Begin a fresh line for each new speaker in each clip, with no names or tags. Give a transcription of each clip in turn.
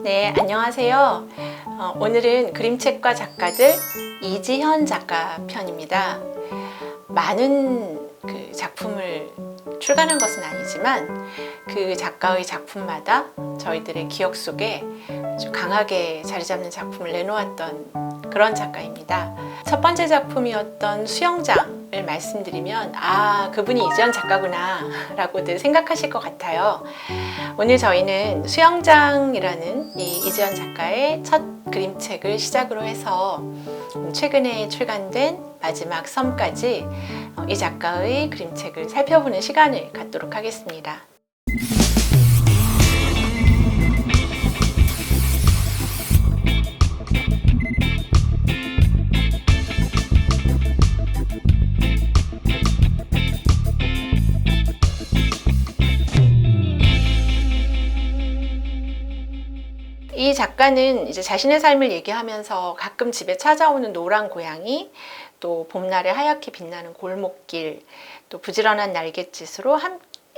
네, 안녕하세요. 오늘은 그림책과 작가들 이지현 작가 편입니다. 많은 작품을 출간한 것은 아니지만 그 작가의 작품마다 저희들의 기억 속에 아주 강하게 자리 잡는 작품을 내놓았던 그런 작가입니다. 첫 번째 작품이었던 수영장을 말씀드리면 그분이 이지현 작가구나 라고들 생각하실 것 같아요. 오늘 저희는 수영장이라는 이 이지현 작가의 첫 그림책을 시작으로 해서 최근에 출간된 마지막 섬까지 이 작가의 그림책을 살펴보는 시간을 갖도록 하겠습니다. 이 작가는 이제 자신의 삶을 얘기하면서 가끔 집에 찾아오는 노란 고양이, 또 봄날에 하얗게 빛나는 골목길, 또 부지런한 날갯짓으로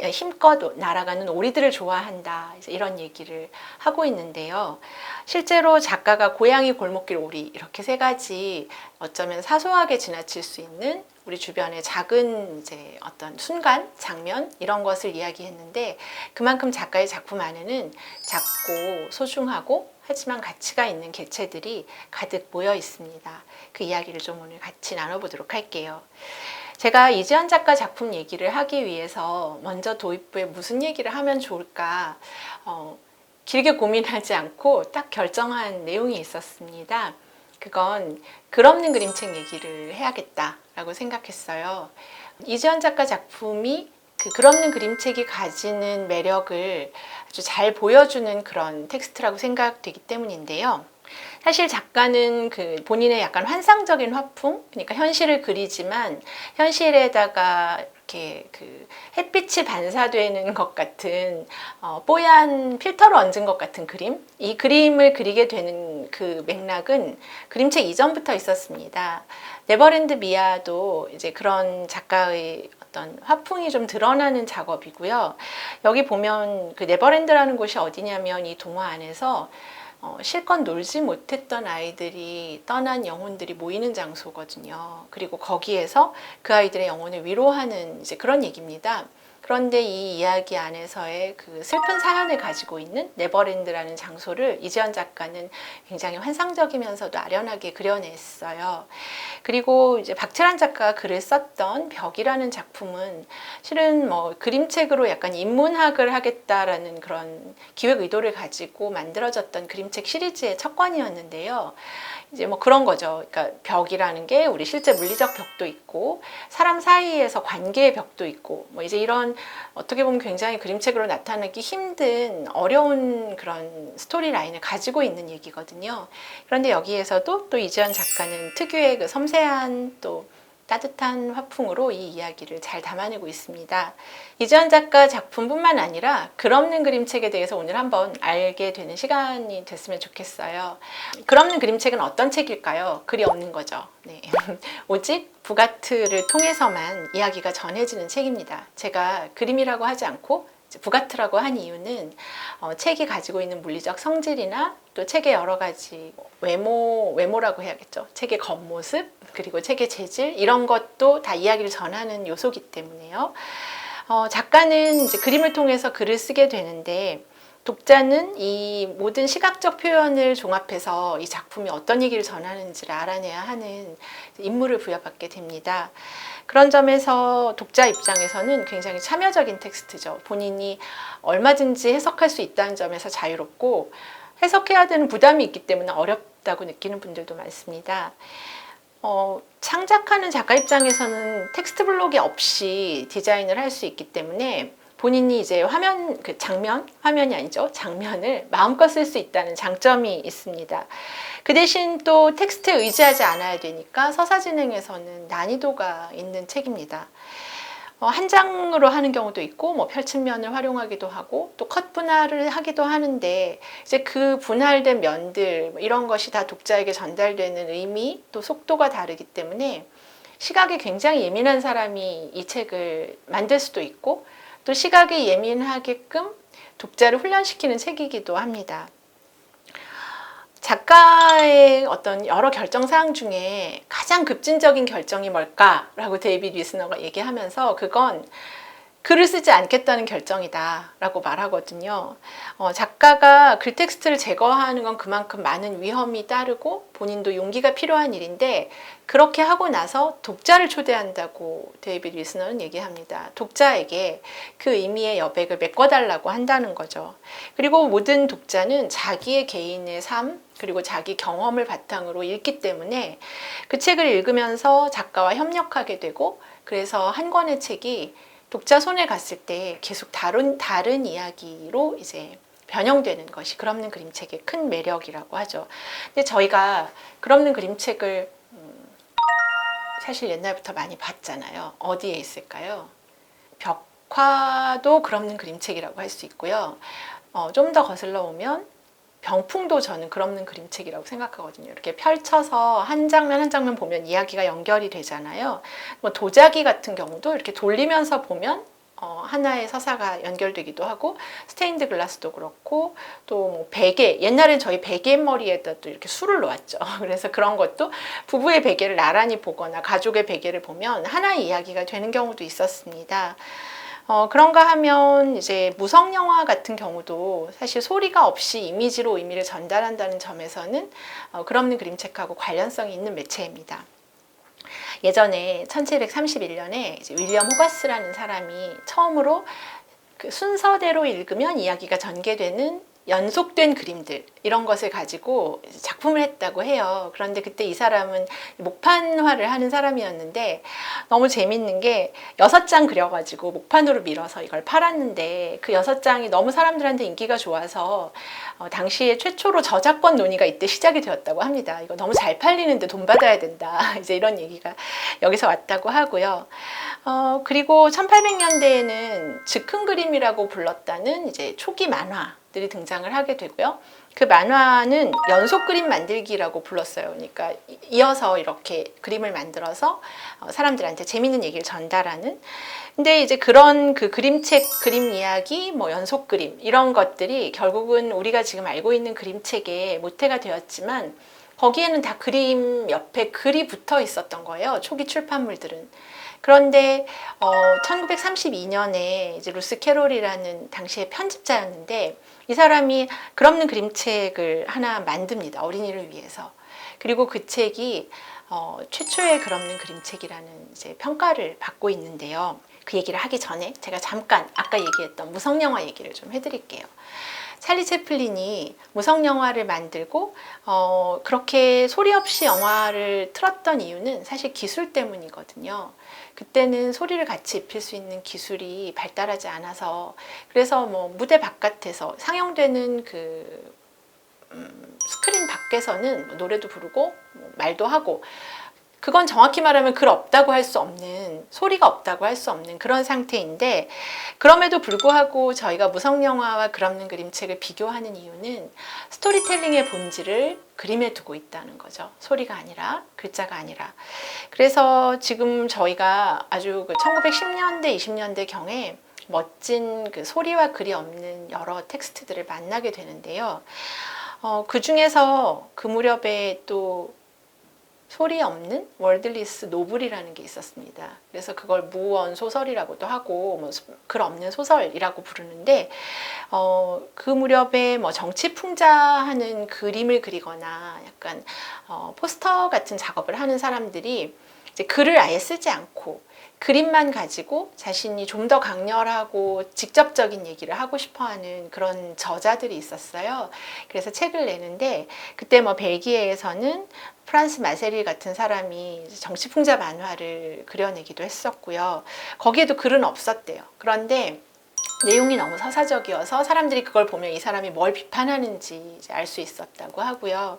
힘껏 날아가는 오리들을 좋아한다, 이런 얘기를 하고 있는데요. 실제로 작가가 고양이, 골목길, 오리 이렇게 세 가지 어쩌면 사소하게 지나칠 수 있는 우리 주변의 작은 어떤 순간, 장면 이런 것을 이야기했는데, 그만큼 작가의 작품 안에는 작고 소중하고 하지만 가치가 있는 개체들이 가득 모여 있습니다. 그 이야기를 좀 오늘 같이 나눠보도록 할게요. 제가 이지현 작가 작품 얘기를 하기 위해서 먼저 도입부에 무슨 얘기를 하면 좋을까 길게 고민하지 않고 딱 결정한 내용이 있었습니다. 그건 글 없는 그림책 얘기를 해야겠다라고 생각했어요. 이지현 작가 작품이 그 글 없는 그림책이 가지는 매력을 아주 잘 보여주는 그런 텍스트라고 생각되기 때문인데요. 사실 작가는 본인의 약간 환상적인 화풍, 그러니까 현실을 그리지만 현실에다가 이렇게 햇빛이 반사되는 것 같은 뽀얀 필터를 얹은 것 같은 그림, 이 그림을 그리게 되는 그 맥락은 그림책 이전부터 있었습니다. 네버랜드 미아도 이제 그런 작가의 어떤 화풍이 좀 드러나는 작업이고요. 여기 보면 그 네버랜드라는 곳이 어디냐면 이 동화 안에서 실컷 놀지 못했던 아이들이 떠난 영혼들이 모이는 장소거든요. 그리고 거기에서 그 아이들의 영혼을 위로하는 그런 얘기입니다. 그런데 이 이야기 안에서의 그 슬픈 사연을 가지고 있는 네버랜드라는 장소를 이지현 작가는 굉장히 환상적이면서도 아련하게 그려냈어요. 그리고 이제 박채란 작가가 글을 썼던 벽이라는 작품은 실은 그림책으로 약간 인문학을 하겠다라는 그런 기획 의도를 가지고 만들어졌던 그림책 시리즈의 첫 권이었는데요. 이제 그런 거죠. 그러니까 벽이라는 게 우리 실제 물리적 벽도 있고 사람 사이에서 관계의 벽도 있고 이제 이런 어떻게 보면 굉장히 그림책으로 나타내기 힘든 어려운 그런 스토리 라인을 가지고 있는 얘기거든요. 그런데 여기에서도 또 이지현 작가는 특유의 그 섬세한 또 따뜻한 화풍으로 이 이야기를 잘 담아내고 있습니다. 이지현 작가 작품뿐만 아니라 글 없는 그림책에 대해서 오늘 한번 알게 되는 시간이 됐으면 좋겠어요. 글 없는 그림책은 어떤 책일까요? 글이 없는 거죠. 네. 오직 부가트를 통해서만 이야기가 전해지는 책입니다. 제가 그림이라고 하지 않고 부가트라고 한 이유는 책이 가지고 있는 물리적 성질이나 또 책의 여러 가지 외모라고 해야겠죠. 책의 겉모습, 그리고 책의 재질, 이런 것도 다 이야기를 전하는 요소이기 때문에요. 작가는 이제 그림을 통해서 글을 쓰게 되는데, 독자는 이 모든 시각적 표현을 종합해서 이 작품이 어떤 얘기를 전하는지를 알아내야 하는 임무를 부여받게 됩니다. 그런 점에서 독자 입장에서는 굉장히 참여적인 텍스트죠. 본인이 얼마든지 해석할 수 있다는 점에서 자유롭고, 해석해야 되는 부담이 있기 때문에 어렵다고 느끼는 분들도 많습니다. 창작하는 작가 입장에서는 텍스트 블록이 없이 디자인을 할 수 있기 때문에 본인이 이제 화면이 아니죠. 장면을 마음껏 쓸 수 있다는 장점이 있습니다. 그 대신 또 텍스트에 의지하지 않아야 되니까 서사 진행에서는 난이도가 있는 책입니다. 한 장으로 하는 경우도 있고 펼침면을 활용하기도 하고 또 컷 분할을 하기도 하는데, 이제 그 분할된 면들 이런 것이 다 독자에게 전달되는 의미 또 속도가 다르기 때문에 시각에 굉장히 예민한 사람이 이 책을 만들 수도 있고 또 시각에 예민하게끔 독자를 훈련시키는 책이기도 합니다. 작가의 어떤 여러 결정 사항 중에 가장 급진적인 결정이 뭘까라고 데이비드 위스너가 얘기하면서 그건 글을 쓰지 않겠다는 결정이다 라고 말하거든요. 작가가 글 텍스트를 제거하는 건 그만큼 많은 위험이 따르고 본인도 용기가 필요한 일인데 그렇게 하고 나서 독자를 초대한다고 데이비드 위스너는 얘기합니다. 독자에게 그 의미의 여백을 메꿔달라고 한다는 거죠. 그리고 모든 독자는 자기의 개인의 삶 그리고 자기 경험을 바탕으로 읽기 때문에 그 책을 읽으면서 작가와 협력하게 되고 그래서 한 권의 책이 독자 손에 갔을 때 계속 다른 이야기로 이제 변형되는 것이 글 없는 그림책의 큰 매력이라고 하죠. 근데 저희가 글 없는 그림책을 사실 옛날부터 많이 봤잖아요. 어디에 있을까요? 벽화도 글 없는 그림책이라고 할 수 있고요. 좀 더 거슬러 오면 병풍도 저는 글 없는 그림책이라고 생각하거든요. 이렇게 펼쳐서 한 장면 한 장면 보면 이야기가 연결이 되잖아요. 뭐 도자기 같은 경우도 이렇게 돌리면서 보면 하나의 서사가 연결되기도 하고 스테인드 글라스도 그렇고 또 뭐 베개 옛날엔 저희 베개 머리에다 또 이렇게 술을 놓았죠. 그래서 그런 것도 부부의 베개를 나란히 보거나 가족의 베개를 보면 하나의 이야기가 되는 경우도 있었습니다. 그런가 하면 이제 무성 영화 같은 경우도 사실 소리가 없이 이미지로 의미를 전달한다는 점에서는 글 없는 그림책하고 관련성이 있는 매체입니다. 예전에 1731년에 윌리엄 호가스라는 사람이 처음으로 그 순서대로 읽으면 이야기가 전개되는 연속된 그림들 이런 것을 가지고 작품을 했다고 해요. 그런데 그때 이 사람은 목판화를 하는 사람이었는데 너무 재밌는 게 6장 그려가지고 목판으로 밀어서 이걸 팔았는데 그 6장이 너무 사람들한테 인기가 좋아서 당시에 최초로 저작권 논의가 이때 시작이 되었다고 합니다. 이거 너무 잘 팔리는데 돈 받아야 된다. 이제 이런 얘기가 여기서 왔다고 하고요. 그리고 1800년대에는 즉흥 그림이라고 불렀다는 이제 초기 만화들이 등장을 하게 되고요. 그 만화는 연속 그림 만들기라고 불렀어요. 그러니까 이어서 이렇게 그림을 만들어서 사람들한테 재밌는 얘기를 전달하는. 근데 이제 그런 그 그림책, 그림 이야기, 뭐 연속 그림 이런 것들이 결국은 우리가 지금 알고 있는 그림책의 모태가 되었지만 거기에는 다 그림 옆에 글이 붙어 있었던 거예요. 초기 출판물들은. 그런데 1932년에 이제 루스 캐롤이라는 당시의 편집자였는데 이 사람이 글 없는 그림책을 하나 만듭니다. 어린이를 위해서. 그리고 그 책이 최초의 글 없는 그림책이라는 이제 평가를 받고 있는데요. 그 얘기를 하기 전에 제가 잠깐 아까 얘기했던 무성영화 얘기를 좀 해드릴게요. 찰리 채플린이 무성영화를 만들고 그렇게 소리 없이 영화를 틀었던 이유는 사실 기술 때문이거든요. 그때는 소리를 같이 입힐 수 있는 기술이 발달하지 않아서 그래서 뭐 무대 바깥에서 상영되는 그 스크린 밖에서는 노래도 부르고 말도 하고 그건 정확히 말하면 글 없다고 할 수 없는 소리가 없다고 할 수 없는 그런 상태인데 그럼에도 불구하고 저희가 무성영화와 글 없는 그림책을 비교하는 이유는 스토리텔링의 본질을 그림에 두고 있다는 거죠. 소리가 아니라 글자가 아니라. 그래서 지금 저희가 아주 그 1910년대 20년대 경에 멋진 그 소리와 글이 없는 여러 텍스트들을 만나게 되는데요. 그 중에서 그 무렵에 또 소리 없는 월드리스 노블이라는 게 있었습니다. 그래서 그걸 무원 소설이라고도 하고 뭐 글 없는 소설이라고 부르는데 그 무렵에 뭐 정치 풍자하는 그림을 그리거나 약간 포스터 같은 작업을 하는 사람들이 이제 글을 아예 쓰지 않고 그림만 가지고 자신이 좀 더 강렬하고 직접적인 얘기를 하고 싶어하는 그런 저자들이 있었어요. 그래서 책을 내는데 그때 뭐 벨기에에서는 프란스 마세리 같은 사람이 정치풍자 만화를 그려내기도 했었고요. 거기에도 글은 없었대요. 그런데 내용이 너무 서사적이어서 사람들이 그걸 보면 이 사람이 뭘 비판하는지 알 수 있었다고 하고요.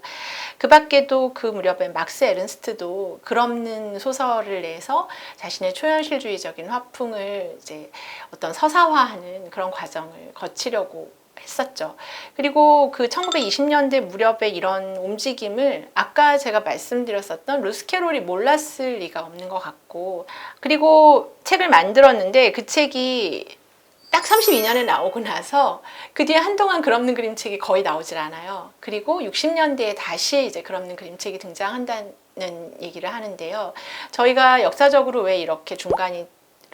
그 밖에도 그 무렵에 막스 에른스트도 글 없는 소설을 내서 자신의 초현실주의적인 화풍을 이제 어떤 서사화하는 그런 과정을 거치려고 했었죠. 그리고 그 1920년대 무렵에 이런 움직임을 아까 제가 말씀드렸었던 루스 캐롤이 몰랐을 리가 없는 것 같고, 그리고 책을 만들었는데 그 책이 딱 32년에 나오고 나서 그 뒤에 한동안 그럼는 그림책이 거의 나오질 않아요. 그리고 60년대에 다시 이제 그럼는 그림책이 등장한다는 얘기를 하는데요. 저희가 역사적으로 왜 이렇게 중간이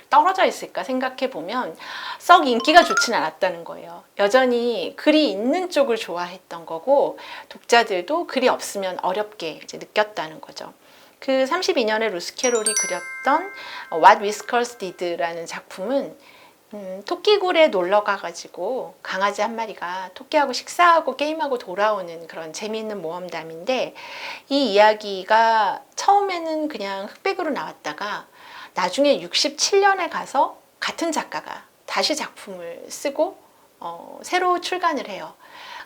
떨어져 있을까 생각해 보면 썩 인기가 좋진 않았다는 거예요. 여전히 글이 있는 쪽을 좋아했던 거고, 독자들도 글이 없으면 어렵게 이제 느꼈다는 거죠. 그 32년에 루스 캐롤이 그렸던 What Whiskers Did라는 작품은 토끼굴에 놀러 가가지고 강아지 한 마리가 토끼하고 식사하고 게임하고 돌아오는 그런 재미있는 모험담인데, 이 이야기가 처음에는 그냥 흑백으로 나왔다가 나중에 67년에 가서 같은 작가가 다시 작품을 쓰고 새로 출간을 해요.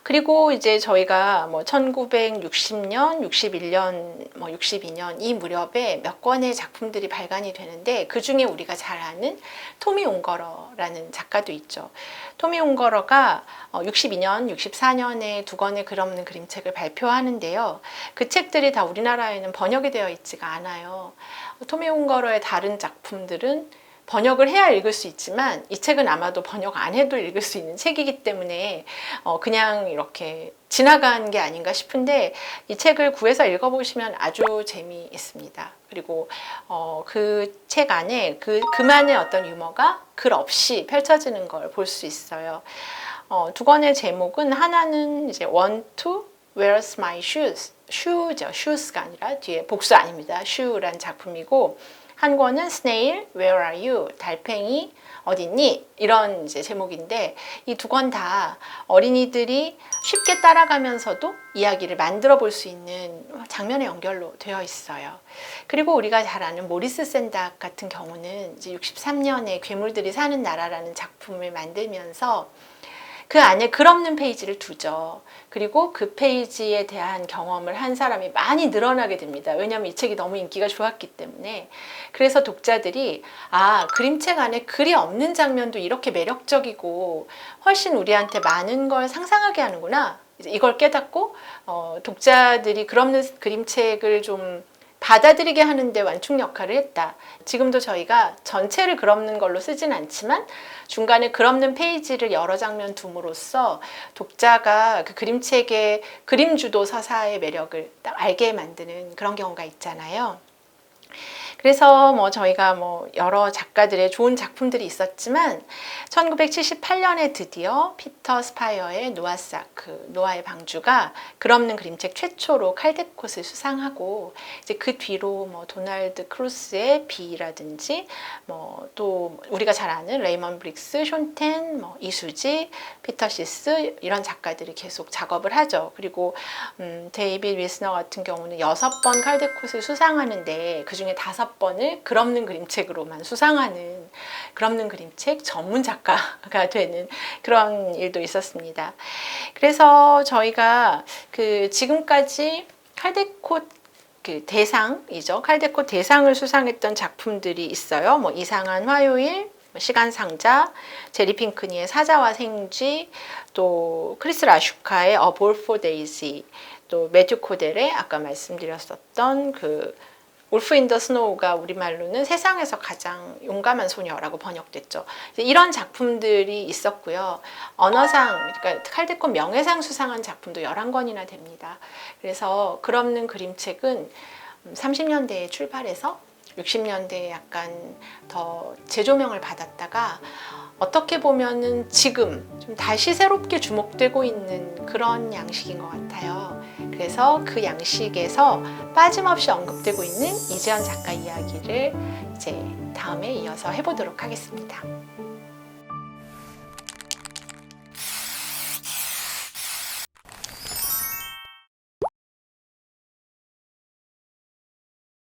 그리고 이제 저희가 뭐 1960년, 61년, 뭐 62년 이 무렵에 몇 권의 작품들이 발간이 되는데, 그 중에 우리가 잘 아는 토미 웅거러라는 작가도 있죠. 토미 웅거러가 62년, 64년에 두 권의 글 없는 그림책을 발표하는데요. 그 책들이 다 우리나라에는 번역이 되어 있지가 않아요. 토미 웅거러의 다른 작품들은 번역을 해야 읽을 수 있지만 이 책은 아마도 번역 안 해도 읽을 수 있는 책이기 때문에 그냥 이렇게 지나간 게 아닌가 싶은데, 이 책을 구해서 읽어보시면 아주 재미있습니다. 그리고 그 책 안에 그만의 어떤 유머가 글 없이 펼쳐지는 걸 볼 수 있어요. 두 권의 제목은, 하나는 이제 One to Where's My Shoes? shoe죠. shoes가 아니라 뒤에 복수 아닙니다. shoe란 작품이고, 한 권은 Snail, Where are you? 달팽이 어딨니? 이런 이제 제목인데, 이 두 권 다 어린이들이 쉽게 따라가면서도 이야기를 만들어 볼 수 있는 장면의 연결로 되어 있어요. 그리고 우리가 잘 아는 모리스 샌닥 같은 경우는 이제 63년에 괴물들이 사는 나라라는 작품을 만들면서 그 안에 글 없는 페이지를 두죠. 그리고 그 페이지에 대한 경험을 한 사람이 많이 늘어나게 됩니다. 왜냐하면 이 책이 너무 인기가 좋았기 때문에. 그래서 독자들이 그림책 안에 글이 없는 장면도 이렇게 매력적이고 훨씬 우리한테 많은 걸 상상하게 하는구나, 이걸 깨닫고 독자들이 글 없는 그림책을 좀 받아들이게 하는데 완충 역할을 했다. 지금도 저희가 전체를 글 없는 걸로 쓰진 않지만 중간에 글 없는 페이지를 여러 장면 둠으로써 독자가 그 그림책의 그림주도 서사의 매력을 딱 알게 만드는 그런 경우가 있잖아요. 그래서 뭐 저희가 뭐 여러 작가들의 좋은 작품들이 있었지만 1978년에 드디어 피터 스파이어의 노아의 방주가 글 없는 그림책 최초로 칼데콧을 수상하고, 이제 그 뒤로 뭐 도널드 크루스의 비라든지 뭐 또 우리가 잘 아는 레이먼 브릭스, 숀텐, 뭐 이수지, 피터 시스 이런 작가들이 계속 작업을 하죠. 그리고 데이빗 윌스너 같은 경우는 6번 칼데콧을 수상하는데 그 중에 5번을 글 없는 그림책으로만 수상하는, 글 없는 그림책 전문 작가가 되는 그런 일도 있었습니다. 그래서 저희가 지금까지 칼데콧 대상이죠. 칼데콧 대상을 수상했던 작품들이 있어요. 뭐 이상한 화요일, 시간상자, 제리 핑크니의 사자와 생쥐, 또 크리스 라슈카의 A Ball for Daisy, 또 매튜 코델의 아까 말씀드렸었던 울프 인 더 스노우가 우리말로는 세상에서 가장 용감한 소녀라고 번역됐죠. 이런 작품들이 있었고요. 언어상, 그러니까 칼데콧 명예상 수상한 작품도 11권이나 됩니다. 그래서 글 없는 그림책은 30년대에 출발해서 60년대에 약간 더 재조명을 받았다가 어떻게 보면은 지금 좀 다시 새롭게 주목되고 있는 그런 양식인 것 같아요. 그래서 그 양식에서 빠짐없이 언급되고 있는 이재현 작가 이야기를 이제 다음에 이어서 해보도록 하겠습니다.